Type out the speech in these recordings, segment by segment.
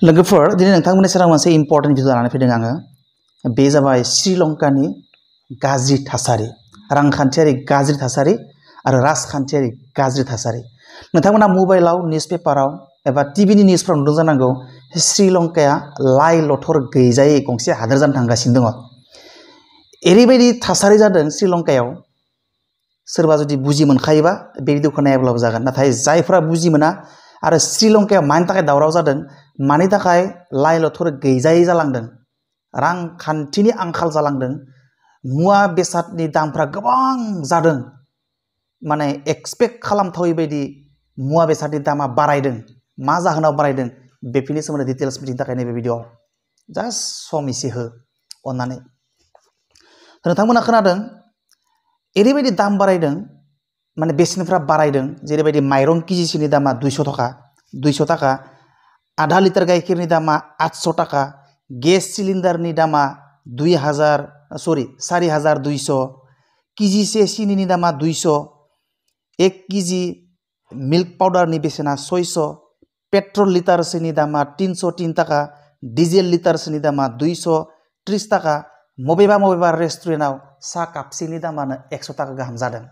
लोगोफोर दिनै नोंथांमोननि सेराव मोनसे इम्पर्टेन्ट भिडिअ लानानै फैदों आङो। बे जाबाय श्रीलंकानि गाज्रि थासारि, रांखान्थियारि गाज्रि थासारि आरो राजखान्थियारि गाज्रि थासारि। नोंथांमोना मबाइलाव निउस पेपाराव एबा टिभिनि निउसफ्राव नुदों जानांगौ श्रीलंकाया लाइ लथर गैजायै गंसे हादोर जानो थांगासिनो दङ। ओरैबायदि थासारि जादों श्रीलंकायाव, सोरबा जुदि बुजि मोनखायोबा बे भिडिअखौ नायाब्लाबो जागोन। नाथाय जायफोरा बुजि मोना आरो श्रीलंकायाव मानि थाखाय दावराव जादों, मानि थाखाय लाइ लथर गैजायै जालांदों, रांखान्थिनि आंखाल जालांदों, मुवा बेसादनि दामफ्रा गोबां जादों, माने एक्सपेक्ट खालामथावै बायदि मुवा बेसादनि दामा बारायदों, मा जाहोनाव बारायदों बेफोरनि सोमोन्दै डिटेल्स मिथिनो थाखाय नैबे भिडिअ जास्ट सम एसे हो अननानै। नोंथांमोना खोनादों ओरैबायदि दाम बारायदों, माने बेसेनफ्रा बारायदों, जेरैबायदि माइरं केजिसेनि दामा 200 थाखा, आधा लिटार गाइखेरनि दामा 800 थाखा, गेस सिलिन्डारनि दामा 4200, केजिसे सिनिनि दामा 200, 1 केजि मिल्क पाउडारनि बेसेना 600, पेट्रल लिटारसोनि दामा 303 थाखा, डिजेल लिटारसोनि दामा 230 थाखा, मबेबा रेस्टुरेन्टआव साहा कापसेनि दामानो 100 थाखा गाहाम जादों।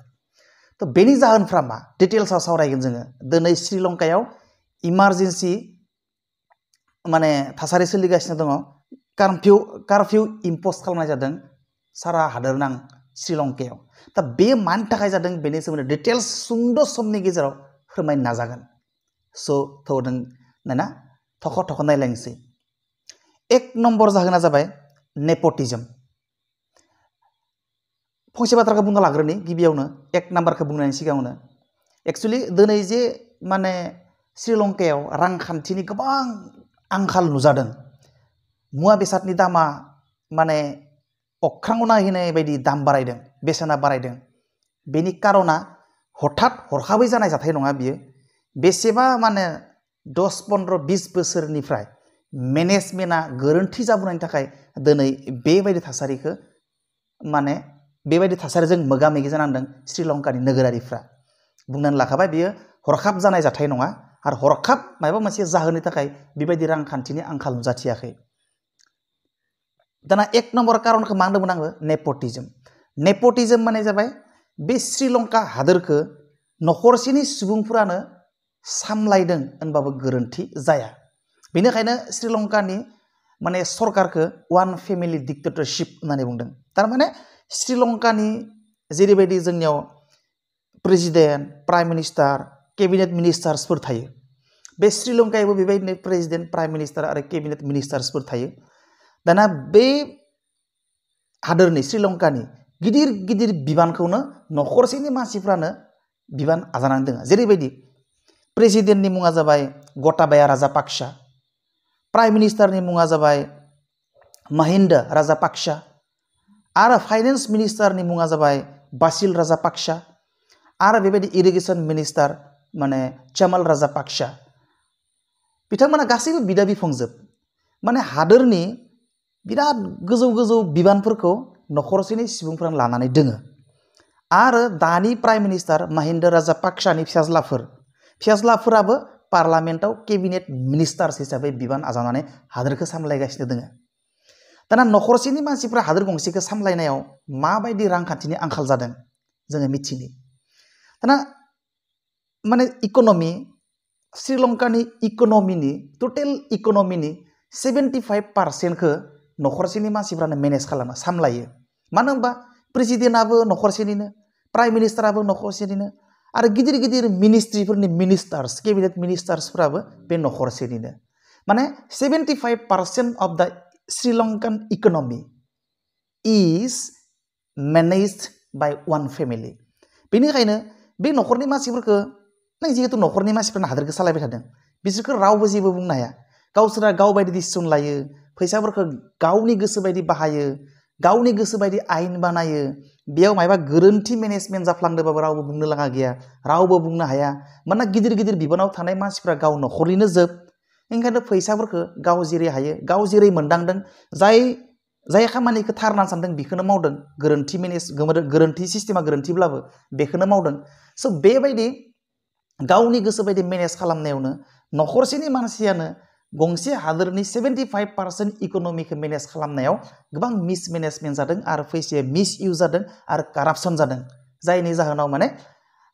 तो बेनि जाहोनफ्रा मा डिटेल्सआव सावरायगोन जोङो। दिनै श्रीलंकायाव इमारजेन्सि माने थासारि सोलिगासिनो दङ, कारफिउ इम्पज खालामनाय जादों सारा हादोरनां श्रीलंकायाव। दा बे मानि थाखाय जादों बेनि सोमोन्दै डिटेल्स सुंद' समनि गेजेराव फोरमायनो नाजागोन। थौदों ना थख' नायलायनोसै। 1 नम्बर जाहोना जाबाय नेपटिज्म। फंसे बाथ्राखौ बुंना लाग्रोनि गिबियावनो, 1 नाम्बारखौ बुंनायनि सिगाङावनो। एक्चुअलि दिनै जे माने श्रीलंकायाव रांखान्थिनि गोबां आंखाल नुजादों, मुवा बेसादनि दामा माने अख्राङाव नायहैनाय बायदि दाम बारायदों, बेसेना बारायदों। बेनि कारना हरखाबै जानाय जाथाय नङा बियो। बेसेबा माने 10, 15, 20 बोसोरनिफ्राय मेनेजमेन्टआ गोरोन्थि जाबोनायनि थाखाय दिनै बेबायदि थासारिखौ माने बेबायदि थासारिजों मोगा मोगि जानांदों श्रीलंकानि नोगोरारिफ्रा। बुंनानै लाखाबाय बेयो हरखाब जानाय जाथाय नङा आरो हरखाब माबा मोनसे जाहोननि थाखाय बेबायदि रांखान्थिनि आंखाल नुजाथियाखै। दाना 1 नम्बर कारनखौ मा होनदोंमोन आङो? नेपटिज्म। नेपटिज्म माने जाबाय बे श्रीलंका हादोरखौ नखरसेनि सुबुंफोरानो सामलायदों होनबाबो गोरोन्थि जाया। बेनिखायनो श्रीलंकानि माने सरकारखौ वान फेमिलि डिक्टेटरशिप होननानै बुंदों। थारमाने श्रीलंकानि जेरैबायदि जोंनियाव प्रेसिडेन्ट, प्राइम मिनिस्टार, केबिनेट मिनिस्टार्सफोर थायो, बे श्रीलंकायावबो बेबायदिनो प्रेसिडेन्ट, प्राइम मिनिस्टार आरो केबिनेट मिनिस्टार्सफोर थायो। दाना बे हादोरनि श्रीलंकानि गिदिर गिदिर बिबानखौनो नखरसेनि मानसिफ्रानो बिबान आजावनानै दङ। जेरैबायदि प्रेसिडेन्टनि मुङा जाबाय गटाबाया राजापाक्सा, प्राइम मिनिस्टारनि मुङा जाबाय महिन्दा राजापाक्सा, आरो फाइनेन्स मिनिस्टारनि मुङा जाबाय बासिल राजापाक्सा, आरो बेबायदि इरिगेसन मिनिस्टार माने चामल राजापाक्सा। बिथांमोना गासैबो बिदा बिफंजोब, माने हादोरनि बिराद गोजौ बिबानफोरखौ नखरसेनि सुबुंफोरा लानानै दोङो। आरो दानि prime minister Mahinda राजापाक्सानि फिसाज्लाफोराबो पार्लामेन्टआव cabinet minister's हिसाबै बिबान आजावनानै हादोरखौ सामलायगासिनो दोङो। दाना नखरसेनि मानसिफ्रा हादोर गंसेखौ सामलायनायाव माबायदि रांखान्थिनि आंखाल जादों जोङो मिथिनि। दाना माने श्रीलंकानि इक'नमिनि टटेल इक'नमिनि 75% नखरसेनि मानसिफ्रानो मेनेज खालामो, सामलायो। मानो होनबा प्रेसिडेन्टआबो नखरसेनिनो, प्राइम मिनिस्टाराबो नखरसेनिनो, आरो गिदिर गिदिर मिनिस्ट्रिफोरनि मिनिस्टार्स, केबिनेट मिनिस्टार्सफोराबो बे नखरसेनिनो। माने 75% अफ द श्रीलंकान इक'नमि इज मेनेज्ड बाय वान फेमिलि। बेनिखायनो बे नखरनि मानसिफोरखौ नों जिहेतु नखरनि मानसिफोरनो हादोरखौ सालायबाय थादों, बिसोरखौ रावबो जेबो बुंनो हाया। गावसोरा गावबायदि डिसिसन लायो, फैसाफोरखौ गावनि गोसो बायदि बाहायो, गावनि गोसो बायदि आयेन बानायो। बेयाव मायबा गोरोन्थि मेनेजमेन्ट जाफ्लांदोंबाबो रावबो बुंनो लागा गैया, रावबो बुंनो हाया। मानोना गिदिर गिदिर बिबानाव थानाय मानसिफ्रा गाव नखरनिनो जोब। ओंखायनो फैसाफोरखौ गाव जेरै हायो, गाव जेरै मोनदांदों, जाय खामानिखौ थार होनना सानदों बेखौनो मावदों। गोरोन्थि सिस्टेमा गोरोन्थिब्लाबो बेखौनो मावदों। स' बेबायदि गावनि गोसो बायदि मेनेज खालामनायावनो नखरसेनि मानसियानो गंसे हादोरनि 75% इकोनमिखौ मेनेज खालामनायाव गोबां मिसमेनेजमेन्ट जादों आरो फैसाया मिस इउज जादों आरो कारापसन जादों जायनि जाहोनाव माने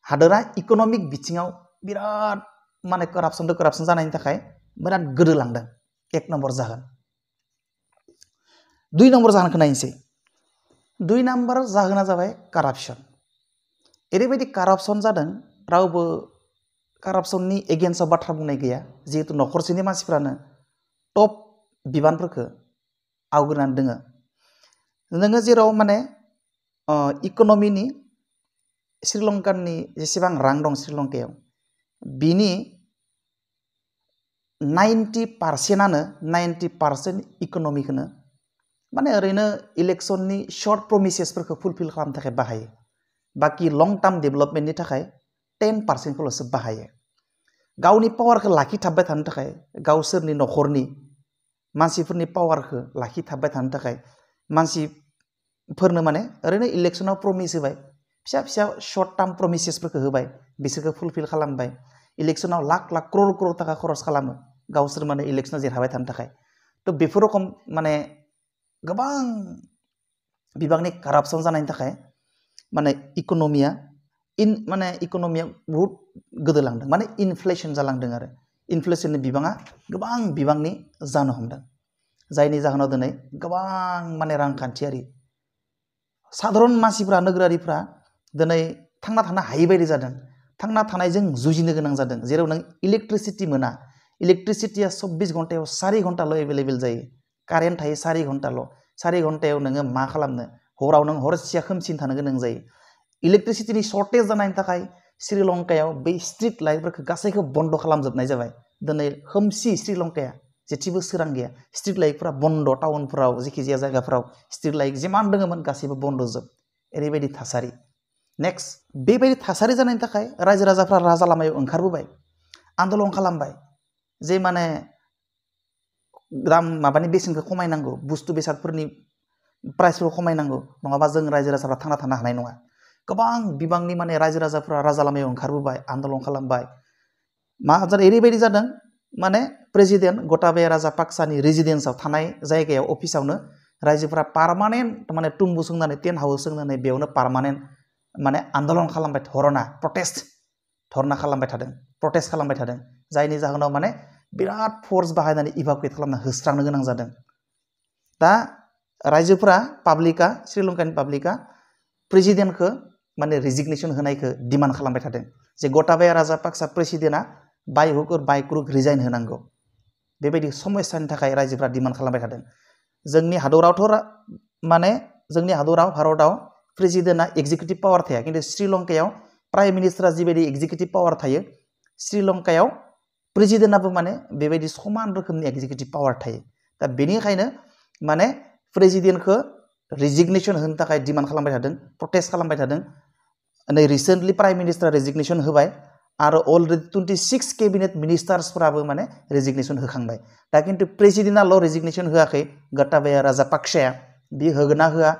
हादोरा इकोनमिक बिथिङाव बिराद माने कारापसन जानायनि थाखाय बिराद गोदोलांदों एक नम्बर जाहोन। 2 नम्बर जाहोनखौ नायनोसै। 2 नम्बर जाहोना जाबाय कारापसन। ओरैबायदि कारापसन जादों रावबो कारापसननि एगेन्स्टआव बाथ्रा बुंनाय गैया जिहेतु नखरसेनि मानसिफ्रानो टप बिबानफोरखौ आवग्रिनानै दोङो। नोङो जेराव माने इकोनमिनि श्रीलंकानि जेसेबां रां दं श्रीलंकायाव बिनि 90% इकोनमिखौनो माने ओरैनो इलेक्शननि शर्ट प्रमिसेसफोरखौ फुलफिल खालामनो थाखाय बाहायो। बाकी लं टार्म डेभेलपमेन्टनि थाखाय 10%खौल'सो बाहायो। गावनि पावारखौ लाखिथाबबाय थानो थाखाय गावसोरनि नखरनि मानसिफोरनि पावारखौ लाखिथाबबाय थानो थाखाय मानसिफोरनो माने ओरैनो इलेक्शनाव प्रमिस होबाय फिसा फिसा शर्ट टार्म प्रमिसेसफोरखौ होबाय बिसोरखौ फुलफिल खालामबाय। इलेक्शनाव लाख लाख क्रर थाखा खरस खालामो गावसोर माने इलेक्शनाव देरहाबाय थानो थाखाय। तो बेफोर रखम माने गोबां बिबांनि कारापसन जानायनि थाखाय माने इकोनमिया बहुत गोदोलांदों माने इनफ्लेशन जालांदों आरो इनफ्लेशननि बिबाङा गोबां बिबांनि जानो हमदों जायनि जाहोनाव दिनै गोबां माने रांखान्थियारि साधारन मानसिफ्रा नोगोरारिफ्रा दिनै थांना थानो हायै बायदि जादों। थांना थानायजों जुजिनो गोनां जादों जेराव नों इलेक्ट्रिसिटि मोना। इलेक्ट्रिसिटिया 24 घन्टायाव 4 घन्टाल' एभेलेबेल जायो। कारेन्ट थायो 4 घन्टाल'। 4 घन्टायाव नोङो मा खालामनो हराव नों हरसेया खोमसिन थानो गोनां जायो। इलेक्ट्रिसिटिनि सर्टेज जानायनि थाखाय श्रीलंकायाव बै स्ट्रीट लाइटफोरखौ गासैखौ बन्द खालामजोबनाय जाबाय। दिनै खोमसि श्रीलंकाया जेथिबो सोरां गैया। स्ट्रीट लाइटफोरा बन्द टाउनफोराव जेखिजाया जायगाफोराव स्ट्रीट लाइट जिमान दङमोन गासैबो बन्दजोब ओरैबायदि थासारि। नेक्स्ट बेबायदि थासारि जानायनि थाखाय रायजो राजाफ्रा राजा लामायाव ओंखारबोबाय आन्दलन खालामबाय जे माने दाम माबानि बेसेनखौ खमायनांगौ बुस्थु बेसादफोरनि प्राइसफोरखौ खमायनांगौ नङाबा जों रायजो राजाफ्रा थांना थानो हानाय नङा। गोबां बिबांनि माने रायजो राजाफ्रा राजा लामायाव ओंखारबोबाय आन्दलन खालामबाय। मा ओरैबायदि जादों माने प्रेसिडेन्ट गटाबाया राजापाक्सानि रेजिडेन्सआव थानाय जायगायाव अफिसावनो रायजोफ्रा पार्मानेन्ट माने तुम्बु सोंनानै टेन्ट हाउस सोंनानै बेयावनो पार्मानेन्ट माने आन्दलन खालामबाय धरना खालामबाय थादों प्रटेस्ट खालामबाय थादों जायनि जाहोनाव माने बिराद फर्स बाहायनानै इभाकुवेट खालामना होस्रांनो गोनां जादों। दा रायजोफोरा पाब्लिकआ श्रीलंकानि पाब्लिकआ प्रेसिडेन्टखौ माने रिजिगनेसन होनायखौ डिमान्ड खालामबाय थादों जे गटाबाया राजापाक्सा प्रेसिडेन्टआ बाय क्रुक रिजाइन होनांगौ। बेबायदि समस्यानि थाखाय रायजोफ्रा डिमान्ड खालामबाय थादों। जोंनि हादराव भारतआव प्रेसिडेन्टआ एक्जिकिउटिभ पावार थाया खिन्थु श्रीलंकायाव प्राइम मिनिस्टारा जिबायदि एक्जिकिउटिभ पावार थायो श्रीलंकायाव प्रेसिडेन्टआबो माने बेबायदि समान रोखोमनि एक्जिकिउटिभ पावार थायो। दा बेनिखायनो माने प्रेसिडेन्टखौ रिजिगनेसन होनो थाखाय डिमान्ड खालामबाय थादों प्रटेस्ट खालामबाय थादों। नै रिसेन्टलि प्राइम मिनिस्टारा रेजिगनेसन होबाय आरो अलरेडि 26 केबिनेट मिनिस्टार्सफोराबो माने रेजिगनेसन होखांबाय। दा खिन्थु प्रेसिडेन्टआल' रेजिगनेसन होआखै गटाबाया राजापाक्साया बियो होगोन ना होआ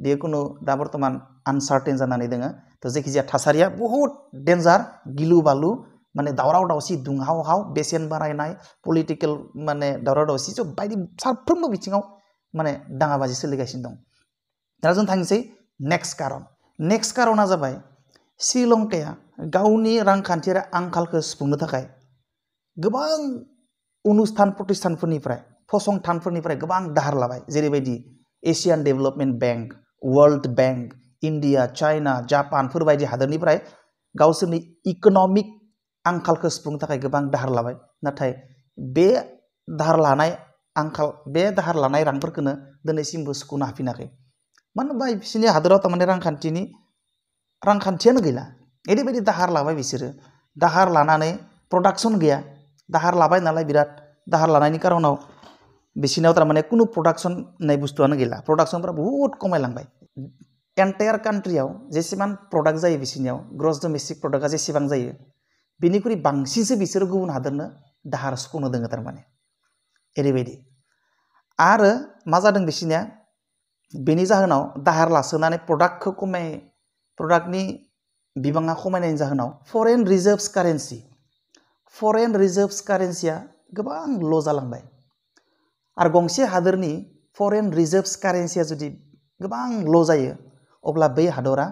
बे कुनु दा बर्तमान आनसार्टेन जानानै दोङो। तो जायखिजाया थासारिया बहुत डेन्जार गिलु बालु माने दावराव दावसि दुंहाव हाव बेसेन बारायनाय पलिटिकेल माने दावराव दावसि सब बायदि साफ्रोमबो बिथिङाव माने दाङाबाजि सोलिगासिनो दं। दा जों थांसै नेक्स्ट कारना जाबाय श्रीलंकाया गावनि रांखान्थियारि आंखालखौ सुफुंनो थाखाय गोबां अनुस्थान प्रतिष्ठानफोरनिफ्राय फसंथानफोरनिफ्राय गोबां दाहार लाबाय जेरैबायदि Asian Development Bank World Bank India China जापानफोर बायदि हादोरनिफ्राय गावसोरनि इकोनमिक आंखालखौ सुफुंनो थाखाय गोबां दाहार लाबाय। नाथाय बे दाहार लानाय रांफोरखौनो दिनैसिमबो सुख'नो हाफिनाखै। मानो होनबा बिसोरनि हादोराव थारमाने रांखान्थियानो गैला। ओरैबायदि दाहार लाबाय बिसोरो दाहार लानानै प्रडाक्सन गैया। दाहार लाबाय नालाय बिराद दाहार लानायनि कारनाव बिसोरनाव थारमाने कुनु प्रडाक्सन होननाय बुस्थुआनो गैला। प्रडाक्सनफ्रा बहुत खमायलांबाय। एन्टायार कान्ट्रियाव जेसेबां प्रडाक्ट जायो बिसोरनियाव ग्रस डमेस्टिक प्रडाक्टआ जेसेबां जायो बिनिख्रुइ बांसिनसो बिसोरो गुबुन हादोरनो दाहार सुख'नो दोङो थारमाने ओरैबायदि। आरो मा जादों बिसोरनिया बेनि जाहोनाव दाहार लासोनानै प्रडाक्टनि बिबाङा खमायनायनि जाहोनाव फरेन रिजार्भस कारेन्सिया गोबां ल' जालांबाय आरो गंसे हादोरनि फरेन रिजार्भस कारेन्सिया जुदि गोबां ल' जायो अब्ला बै हादरा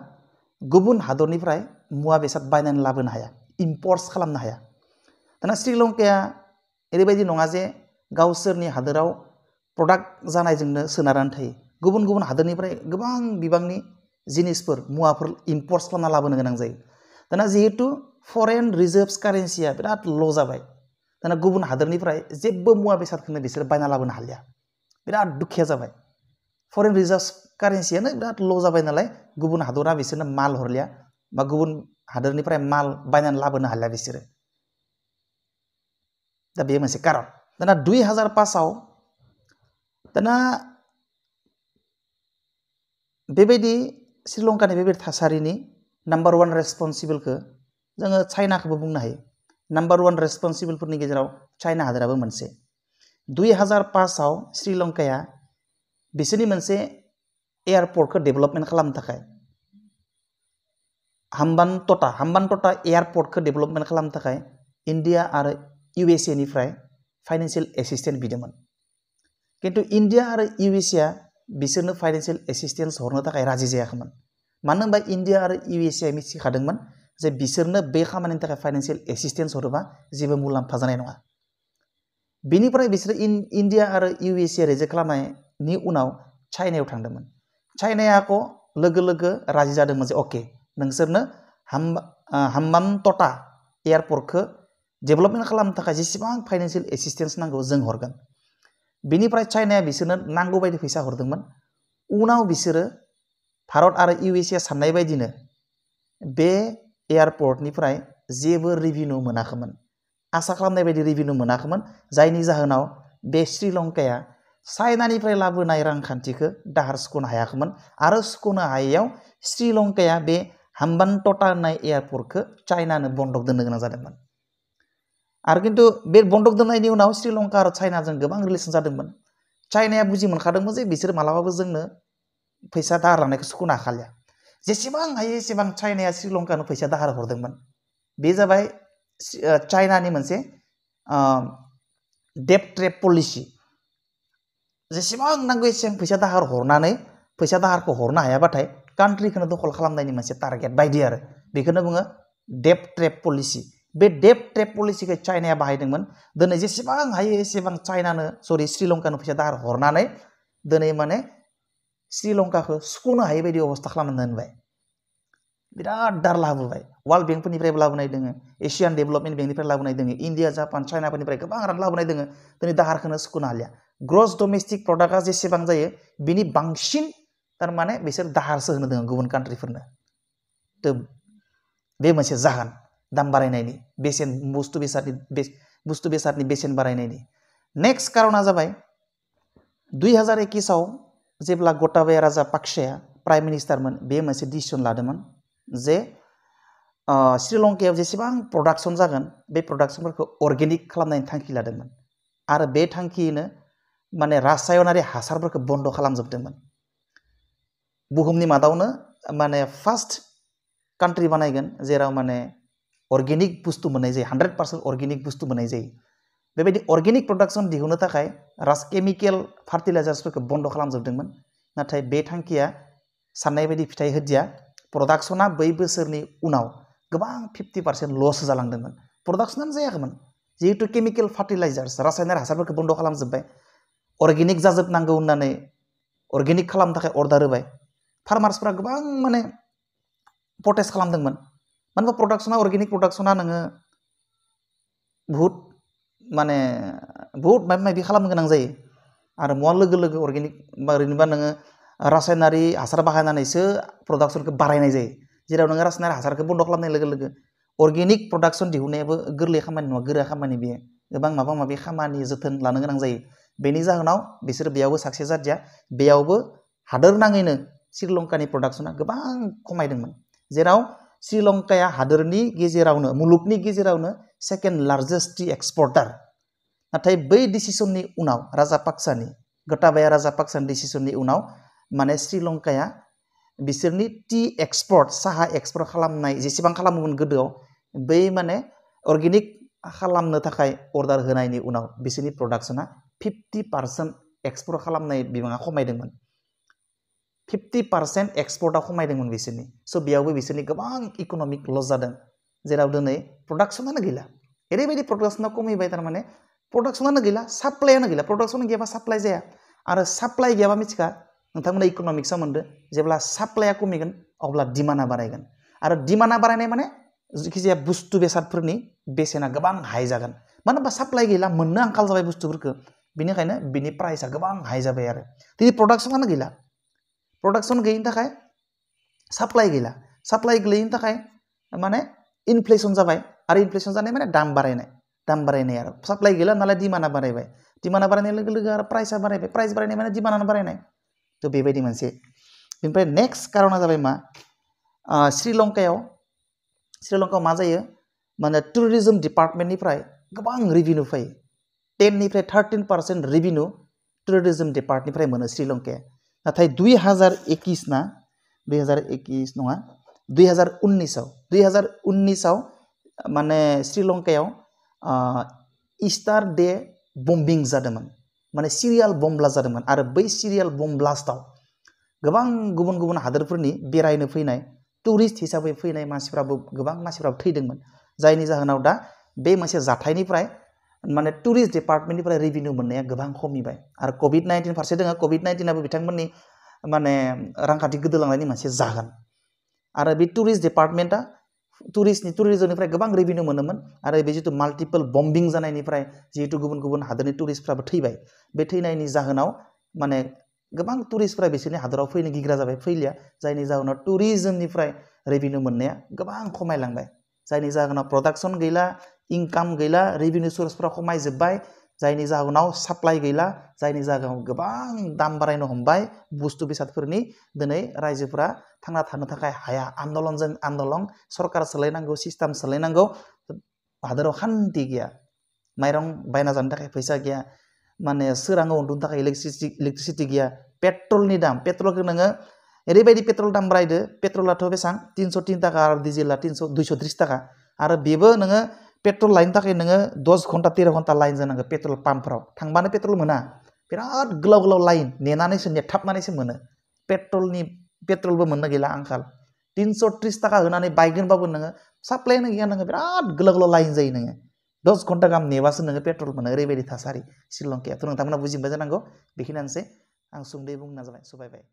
गुबुन हादरनिफ्राय मुवा बेसाद बायनानै लाबोनो हाया इम्पर्ट्स खालामनो हाया दाना श्रीलंकाया ओरैबायदि नङा जे गावसोरनि हादोराव प्रडाक्ट जानायजोंनो सोनारनानै थायो गुबुन गुबुन हादोरनिफ्राय गोबां बिबांनि जिनिसफोर मुवाफोर इम्पर्ट्स खालामना लाबोनो गोनां जायो दाना जिहेतु फरेन रिजार्भस कारेन्सिया बिराद ल' जाबाय दाना गुबुन हादोरनिफ्राय जेबो मुवा बेसादखौनो बिसोर बायना लाबोनो हालिया बिराद दुखिया जाबाय फरेन रिजार्भस कारेन्सियानो बिराद ल' जाबाय नालाय गुबुन हादरा बिसोरनो माल हरलिया बा गुबुन हादोरनिफ्राय माल बायनानै लाबोनो हालिया बिसोरो दा बे मोनसे कारन दाना 2005 आव दाना बेबायदि श्रीलंकानि बेबायदि थासारिनि नाम्बार 1 रेसपन्सिबोलखौ जोङो चाइनाखौबो बुंनो हायो नाम्बार 1 रेसपन्सिबोलफोरनि गेजेराव चाइना हादोराबो मोनसे 2005 आव श्रीलंकाया बिसोरनि मोनसे एयारपर्टखौ डेभेलपमेन्ट खालामनो थाखाय हाम्बानट'टा एयारपर्टखौ डेभेलपमेन्ट खालामनो थाखाय इन्डिया आरो USA निफ्राय फाइनेन्सियेल एसिस्टेन्स बिदोंमोन किन्तु इन्डिया आरो USA बिसोरनो फाइनेन्सियेल एसिस्टेन्स हरनो थाखाय राजि जायाखैमोन मानो होनबा इन्डिया आरो USA मिथिखादोंमोन जे बिसोरनो बे खामानिनि थाखाय फाइनेन्सियेल एसिस्टेन्स हरोबा जेबो मुलाम्फा जानाय नङा बेनिफ्राय बिसोरो इन्डिया आरो USA रिजेक्ट खालामनायनि उनाव चाइनायाव थांदोंमोन चाइनाया लोगो लोगो राजि जादोंमोन जे अके नोंसोरनो हाम्बानट'टा एयारपर्टखौ डेभेलपमेन्ट खालामनो थाखाय जेसेबां फाइनेन्सियेल एसिस्टेन्स नांगौ जों हरगोन बेनिफ्राय चाइनाया बिसोरनो नांगौ बायदि फैसा हरदोंमोन उनाव बिसोरो भारत आरो USA साननाय बायदिनो बे एयारपर्टनिफ्राय जेबो रिभिनिउ मोनाखैमोन आसा खालामनाय बायदि रिभिनिउ मोनाखैमोन जायनि जाहोनाव बे श्रीलंकाया चाइनानिफ्राय लाबोनाय रांखान्थिखौ दाहार सुख'नो हायाखैमोन आरो सुख'नो हायैयाव श्रीलंकाया बे हाम्बानट'टा होननाय एयारपर्टखौ चाइनानो बन्दक दोननो गोनां जादोंमोन आरो किन्तु बे बन्दक दोननायनि उनाव श्रीलंका आरो चाइनाजों गोबां रिलेसन जादोंमोन चाइनाया बुजि मोनखादोंमोन जे बिसोर मालाबाबो जोंनो फैसा दाहार लानायखौ सुख'नो हाखालिया जेसेबां हायो एसेबां चाइनाया श्रीलंकानो फैसा दाहार हरदोंमोन बे जाबाय चाइनानि मोनसे डेब्ट ट्रेप पलिसि जेसेबां नांगौ एसेबां फैसा दाहार हरनानै फैसा दाहारखौ हरनो हायाबाथाय कान्ट्रिखौनो दखल खालामनायनि मोनसे टारगेट बायदि आरो बेखौनो बुङो डेब्ट ट्रेप पलिसि बे डेब्ट ट्रेप पलिसिखौ चाइनाया बाहायदोंमोन दिनै जेसेबां हायो एसेबां श्रीलंकानो फैसा दाहार हरनानै दिनै माने श्रीलंकाखौ सुख'नो हायै बायदि अबस्था खालामनानै दोनबाय बिराद दार लाबोबाय वर्ल्ड बेंकफोरनिफ्राय लाबोनाय दोङो एसियान डेभेलपमेन्ट बेंकनिफ्राय लाबोनाय दोङो इन्डिया जापान चाइनाफोरनिफ्राय गोबां रां लाबोनाय दोङो दिनै दाहारखौनो सुख'नो हालिया ग्रस डमेस्टिक प्रडाक्टआ जेसेबां जायो बिनि बांसिन थारमाने बिसोर दाहारसो होनो दोङो गुबुन कान्ट्रिफोरनो बे मोनसे जाहोन दाम बारायनायनि बेसेन बुस्थु बेसादनि बेसेन बारायनायनि नेक्स्ट कारना जाबाय 2021 आव जेब्ला गोटाबाया राजापाक्सेया प्राइम मिनिस्टारमोन बे मोनसे डिसिसन लादोंमोन जे श्रीलंकायाव जेसेबां प्रडाक्सन जागोन बे प्रडाक्सनफोरखौ अर्गेनिक खालामनायनि थांखि लादोंमोन आरो बे थांखियैनो माने रासायनारि हासारफोरखौ बन्द खालामजोबदोंमोन बुहुमनि मादावनो माने फार्स्ट कान्ट्रि बानायगोन जेराव माने अर्गेनिक बुस्थु मोननाय जायो 100% अर्गेनिक बुस्थु मोननाय जायो बेबायदि अर्गेनिक प्रडाक्सन दिहुननो थाखाय केमिकेल फार्टिलाइजार्सफोरखौ बन्द खालामजोबदोंमोन नाथाय बे थांखिया साननाय बायदि फिथाइ होदिया प्रडाक्सना बै बोसोरनि उनाव गोबां 50% लस जालांदोंमोन प्रडाक्सनानो जायाखैमोन जिहेतु केमिकेल फार्टिलाइजार्स रासायनारि हासारफोरखौ बन्द खालामजोब्बाय अर्गेनिक जाजोबनांगौ होननानै अर्गेनिक खालामनो थाखाय अर्डार होबाय फार्मार्सफोरा गोबां माने प्रटेस्ट खालामदोंमोन मानो होनबा प्रडाक्सना अर्गेनिक प्रडाक्सना नोङो बहुत माबा माबि खालामनो गोनां जायो आरो मुवा लोगो लोगो अर्गेनिक ओरैनोबा नोङो रासायनारि हासार बाहायनानैसो प्रडाक्सनखौ बारायनाय जायो जेराव नोङो रासायनारि हासारखौ बन्द खालामनाय लोगो लोगो अर्गेनिक प्रडाक्सन दिहुननायाबो गोरलै खामानि नङा गोरा खामानि बेयो गोबां माबा माबि खामानि जोथोन लानो गोनां जायो बेनि जाहोनाव बिसोर बेयावबो साक्सेस जादिया बेयावबो हादोर नाङैनो श्रीलंकानि प्रडाक्सना गोबां खमायदोंमोन जेराव श्रीलंकाया हादोरनि गेजेरावनो मुलुगनि गेजेरावनो सेकेन्ड लार्जेस्ट टी एक्सपर्टार नाथाय बै डिसिसननि उनाव गोटाबाया राजापाक्सानि डिसिसननि उनाव माने श्रीलंकाया बिसोरनि टी एक्सपर्ट साहा एक्सपर्ट खालामनाय जेसेबां खालामोमोन गोदोआव बै माने अर्गेनिक खालामनो थाखाय अर्डार होनायनि उनाव बिसोरनि प्रडाक्शना 50% एक्सपर्ट खालामनाय बिबाङा खमायदोंमोन 50% एक्सपर्टआ खमायदोंमोन बिसोरनि स' बेयावबो बिसोरनि गोबां इक'नमिक लस जादों जेराव दिनै प्रडाक्शनानो गैला ओरैबायदि प्रडाक्शना खमायबाय थारमाने प्रडाक्शनानो गैला साप्लायानो गैला प्रडाक्शन गैयाबा साप्लाय जाया आरो साप्लाय गैयाबा मिथिखा नोंथांमोना इक'नमिक्सआव मोनदो जेब्ला साप्लाया खमिगोन अब्ला डिमान्डआ बारायगोन आरो डिमान्डआ बारायनाय माने जायखिजाया बुस्थु बेसादफोरनि बेसेना गोबां हाइ जागोन मानो होनबा साप्लाय गैला मोननो आंखाल जाबाय बुस्थुफोरखौ बेनिखायनो बिनि प्राइसआ गोबां हाइ जाबाय आरो दिनै प्रडाक्शनानो गैला प्रडाक्शन गैयिनि थाखाय साप्लाय गैला साप्लाय गैयिनि थाखाय माने इनफ्लेसन जाबाय आरो इनफ्लेसन जानाय माने दाम बारायनाय आरो साप्लाय गैला नालाय डिमान्डआ बारायबाय डिमान्डआ बारायनाय लोगो लोगो आरो प्राइसआ बारायबाय प्राइस बारायनाय माने डिमान्डआनो बारायनाय थ' बेबायदि मोनसे बेनिफ्राय नेक्स्ट कारना जाबाय मा श्रीलंकायाव मा जायो माने टुरिज्म डिपार्टमेन्टनिफ्राय गोबां रेभिनिउ फैयो 10निफ्राय 13% रेभिनिउ टुरिज्म डिपार्टनिफ्राय मोनो श्रीलंकाया नाथाय 2021 नङा 2019आव माने श्रीलंकायाव इस्टार डे बम्बिं जादोंमोन माने सिरियाल बम ब्लास्ट जादोंमोन आरो बै सिरियाल बम ब्लास्टआव गोबां गुबुन गुबुन हादोरफोरनि बेरायनो फैनाय टुरिस्ट हिसाबै फैनाय मानसिफ्राबो गोबां मानसिफ्राबो थैदोंमोन जायनि जाहोनाव दा बे मोनसे जाथायनिफ्राय माने टुरिस्ट डिपार्टमेन्टनिफ्राय रेभिनिउ मोननाया गोबां खमिबाय आरो COVID-19 फारसे दङ COVID-19आबो बिथांमोननि माने रांखान्थि गोदोलांनायनि मोनसे जाहोन आरो बे टुरिस्ट डिपार्टमेन्टआ टुरिज्मनिफ्राय गोबां रेभिनिउ मोनोमोन आरो बे जितु माल्टिपल बम्बिं जानायनिफ्राय जिहेतु गुबुन गुबुन हादोरनि टुरिस्टफ्राबो थैबाय बे थैनायनि जाहोनाव माने गोबां टुरिस्टफ्रा बिसोरनि हादराव फैनो गिग्रा जाबाय फैलिया जायनि जाहोनाव टुरिज्मनिफ्राय रेभिनिउ मोननाया गोबां खमायलांबाय जायनि जाहोनाव प्रडाक्शन गैला इनकाम गैला रेभिनिउ सोर्सफ्रा खमायजोब्बाय जायनि जाहोनाव साप्लाय गैला जायनि जाहोनाव गोबां दाम बारायनो हमबाय बुस्थु बेसादफोरनि दिनै रायजोफोरा थांना थानो थाखाय हाया आन्दलनजों आन्दलन सरकार सोलायनांगौ सिस्टेम सोलायनांगौ हादोराव शान्ति गैया माइरं बायना जानो थाखाय फैसा गैया माने सोराङाव उन्दुनो थाखाय इलेक्ट्रिसिटि गैया पेट्रलनि दाम पेट्रलखौ नोङो ओरैबायदि पेट्रल दाम बारायदो पेट्रलाथ' बेसेबां 303 टाका आरो डिजेला 230 टाका आरो बेबो नोङो पेट्रल लायनो थाखाय नोङो 10 घन्टा 13 घन्टा लाइन जानांगौ पेट्रल पाम्पफोराव थांबानो पेट्रल मोना बिराद गोलाव लाइन नेनानैसो नेथाबनानैसो मोनो पेट्रलबो मोननो गैला आंखाल 330 टाका होनानै बायगोनबाबो नोङो साप्लायानो गैया नोङो बिराद गोलाव लाइन जायो नोङो 10 घन्टा गाहाम नेबासो नोङो पेट्रल मोनो ओरैबायदि थासारि श्रीलंकायाथ' नोंथांमोना बुजिबाय जानांगौ बेखिनियानोसै आं सुंद'यै बुंनो नाजाबाय सुबायबाय